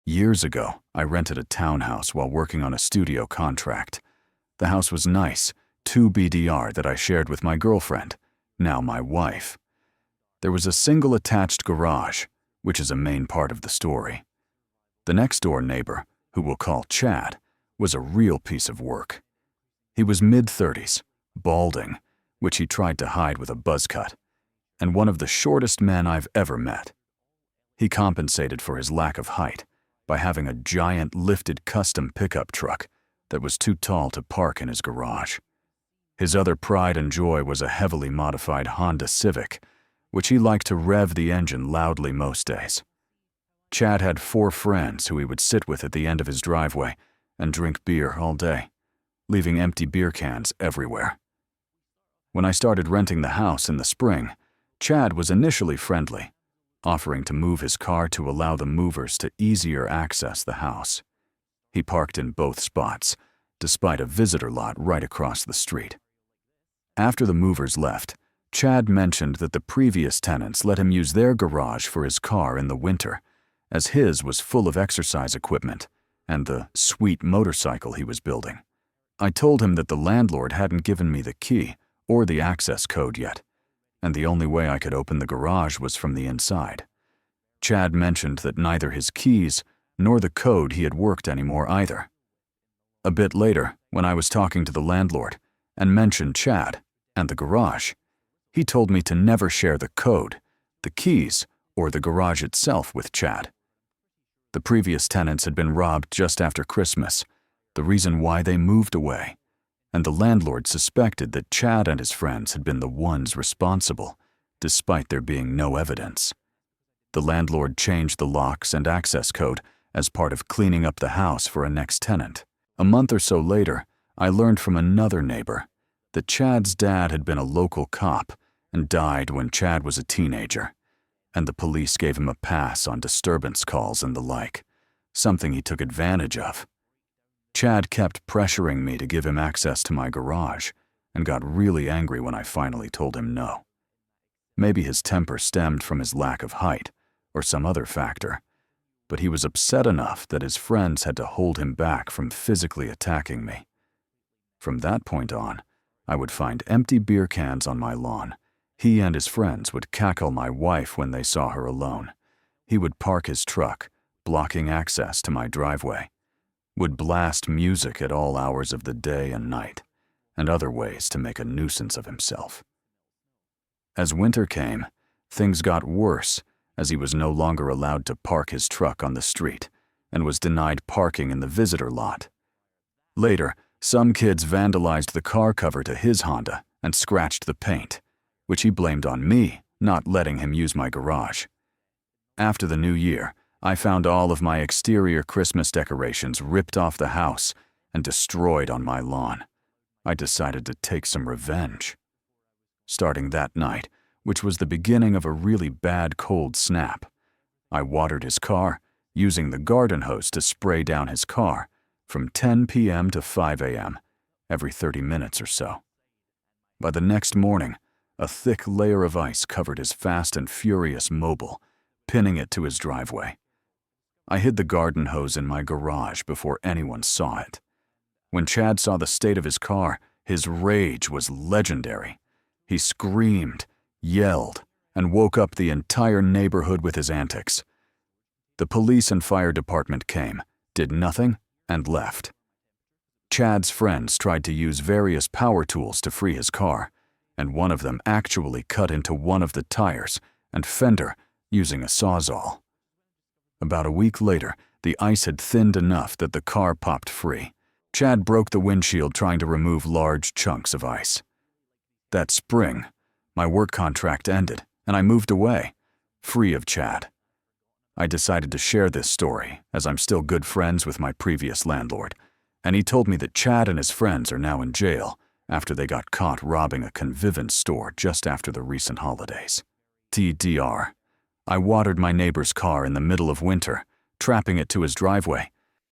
Years ago, I rented a townhouse while working on a studio contract. The house was nice, 2 BDR that I shared with my girlfriend, now my wife. There was a single attached garage, which is a main part of the story. The next-door neighbor, who we'll call Chad, was a real piece of work. He was mid-30s, balding, which he tried to hide with a buzz cut, and one of the shortest men I've ever met. He compensated for his lack of height by having a giant lifted custom pickup truck that was too tall to park in his garage. His other pride and joy was a heavily modified Honda Civic, which he liked to rev the engine loudly most days. Chad had 4 friends who he would sit with at the end of his driveway and drink beer all day, leaving empty beer cans everywhere. When I started renting the house in the spring, Chad was initially friendly, offering to move his car to allow the movers to easier access the house. He parked in both spots, despite a visitor lot right across the street. After the movers left, Chad mentioned that the previous tenants let him use their garage for his car in the winter, as his was full of exercise equipment and the sweet motorcycle he was building. I told him that the landlord hadn't given me the key or the access code yet, and the only way I could open the garage was from the inside. Chad mentioned that neither his keys nor the code he had worked anymore either. A bit later, when I was talking to the landlord and mentioned Chad and the garage, he told me to never share the code, the keys, or the garage itself with Chad. The previous tenants had been robbed just after Christmas, the reason why they moved away, and the landlord suspected that Chad and his friends had been the ones responsible, despite there being no evidence. The landlord changed the locks and access code as part of cleaning up the house for a next tenant. A month or so later, I learned from another neighbor that Chad's dad had been a local cop and died when Chad was a teenager, and the police gave him a pass on disturbance calls and the like, something he took advantage of. Chad kept pressuring me to give him access to my garage and got really angry when I finally told him no. Maybe his temper stemmed from his lack of height or some other factor, but he was upset enough that his friends had to hold him back from physically attacking me. From that point on, I would find empty beer cans on my lawn. He and his friends would cackle my wife when they saw her alone. He would park his truck, blocking access to my driveway, would blast music at all hours of the day and night, and other ways to make a nuisance of himself. As winter came, things got worse as he was no longer allowed to park his truck on the street and was denied parking in the visitor lot. Later, some kids vandalized the car cover to his Honda and scratched the paint, which he blamed on me not letting him use my garage. After the new year, I found all of my exterior Christmas decorations ripped off the house and destroyed on my lawn. I decided to take some revenge. Starting that night, which was the beginning of a really bad cold snap, I watered his car, using the garden hose to spray down his car from 10 p.m. to 5 a.m. every 30 minutes or so. By the next morning, a thick layer of ice covered his Fast and Furious mobile, pinning it to his driveway. I hid the garden hose in my garage before anyone saw it. When Chad saw the state of his car, his rage was legendary. He screamed, yelled, and woke up the entire neighborhood with his antics. The police and fire department came, did nothing, and left. Chad's friends tried to use various power tools to free his car, and one of them actually cut into one of the tires and fender using a sawzall. About a week later, the ice had thinned enough that the car popped free. Chad broke the windshield trying to remove large chunks of ice. That spring, my work contract ended, and I moved away, free of Chad. I decided to share this story, as I'm still good friends with my previous landlord, and he told me that Chad and his friends are now in jail after they got caught robbing a convenience store just after the recent holidays. TDR. I watered my neighbor's car in the middle of winter, trapping it to his driveway,